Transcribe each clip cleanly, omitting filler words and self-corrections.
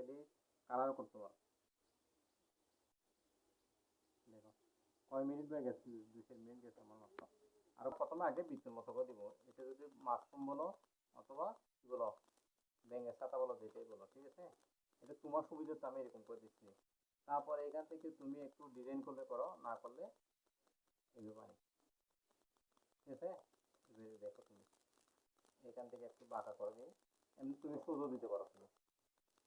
চাইলে কালার করতে পারো। দেখো কয় মিনিট হয়ে গেছে, 2 মিনিট গেছে আমার মাত্র। আর প্রথমে আগে বৃত্তের মতো করে দিব। এটা যদি মাশরুম বলো অথবা কি বলো, ব্যাঙের ছাতা বলো, যেটাই বলো, ঠিক আছে। এটা তোমার সুবিধার্থে আমি এরকম করে দিচ্ছি। তারপরে এখান থেকে তুমি একটু ডিজাইন করলে করো, না করলে এগুলো পারি, ঠিক আছে। দেখো তুমি এখান থেকে একটু বাঁকা করে দিই, এমনি তুমি সোজা দিতে পারো তুমি।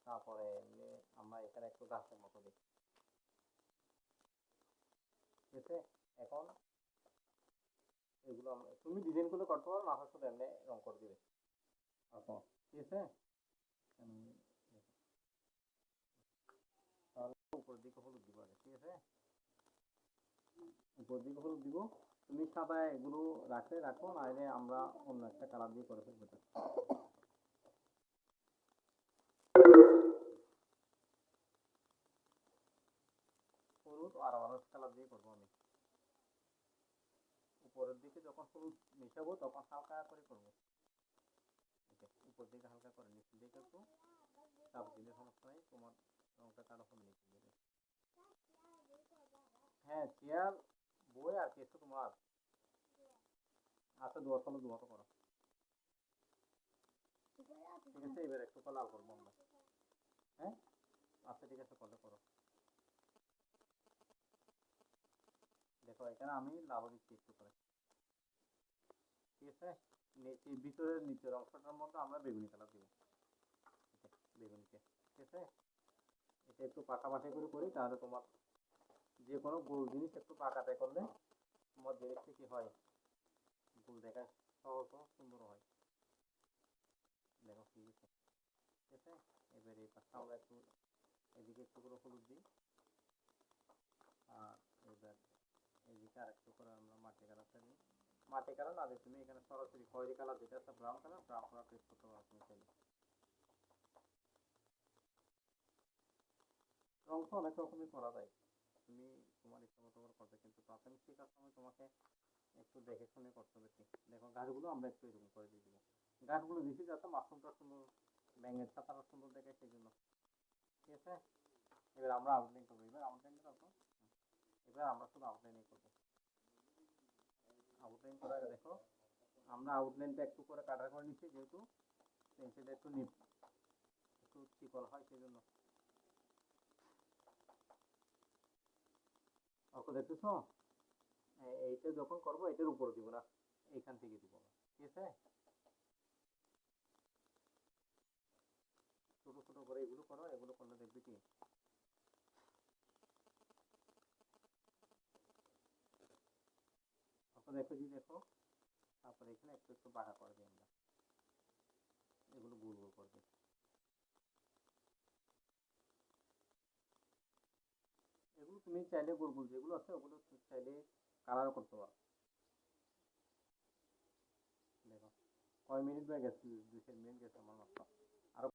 তারপরে এমনি আমরা এখানে একটু গাছের মতো দিই, ঠিক আছে। এখন এগুলো তুমি ডিজাইন করলে করতে পারো, না হয় শুধু এমনি রং করে দিবে, আচ্ছা, ঠিক আছে। তাহলে উপরের দিকে হলুদ দিব আগে, ঠিক আছে। উপরের দিকে হলুদ দিব। তুমি সাদা এগুলো রাখলে রাখো, নাহলে আমরা অন্য একটা কালার দিয়ে করে ফেলবো। হলুদ আর অরেঞ্জ কালার দিয়ে করবো আমি। উপরের দিকে যখন হলুদ মিশাবো তখন হালকা করে করবো, উপর দিকে হালকা করে, নিচের দিকে একটু চাপ দিলে সমস্যা নেই, তোমার রংটা কালো হবে নিচের দিকে। হ্যাঁ, চেয়ার বই আর কিছু তোমার আচ্ছা, দোয়া চলো দোয়া তো করো, ঠিক আছে। এবার একটু লাল করবো আমরা, হ্যাঁ। আচ্ছা ঠিক আছে, করলে করো। দেখো এখানে আমি লাল দিচ্ছি একটু করে, ঠিক আছে। ভিতরের নিচের অংশটার মধ্যে আমরা বেগুনি কালার দিব, বেগুনিতে, ঠিক আছে। এটা একটু পাকাপাকি করে করি, তাহলে তোমার যে কোনো গোল জিনিস একটু পাকাতে করলে তোমার জিনিসটা কি হয়, গোল দেখা সহজ ও সুন্দর হয়। দেখো ঠিক আছে, ঠিক আছে। এবার এই পাশটা আমরা একটু এদিকে একটু করে হলুদ দিই, আর এবার এদিকে আর একটু করে আমরা মাটি কালারটা দিই। মাটি কালার না দিয়ে তুমি এখানে সরাসরি খয়েরি কালার যেটা আছে, brown colour, brown colour paste করতে পারো তুমি চাইলে। রং তো অনেক রকমই করা যায়, তুমি তোমার ইচ্ছা মতো করে করবে, কিন্তু প্রাথমিক শেখার সময় তোমাকে একটু দেখে শুনে করতে হবে। ঠিক দেখো গাছগুলো আমরা একটু এরকম করে দিয়ে দেবো, গাছগুলো বেশি যাতে মাশরুমটা সুন্দর, ব্যাঙের ছাতাটা সুন্দর দেখে সেই জন্য, ঠিক আছে। এবার আমরা আউটলাইন করবো, এবার আউটলাইন করবো, এবার আমরা শুধু আউটলাইনই করবো। আউটলাইন করার আগে দেখো আমরা আউটলাইনটা একটু করে কাটার করে নিচ্ছি, যেহেতু পেন্সিলটা একটু একটু চিকন হয় সেই জন্য। অঙ্ক দেখতেছ, এইটা যখন করবো এটার উপরে দিব না, এইখান থেকে দিব, ঠিক আছে। ছোট ছোট করে এগুলো করো, এগুলো করলে দেখবে কি দেখো, জি দেখো। তারপরে এখানে একটু একটু বাঁকা করে দিই আমরা, এগুলো গোল গোল করবে। এগুলো তুমি চাইলে গোল গোল যেগুলো আছে ওগুলো চাইলে কালার করতে পারো। দেখো কয় মিনিট হয়ে গেছে, 2-3 মিনিট গেছে আমার মাত্র।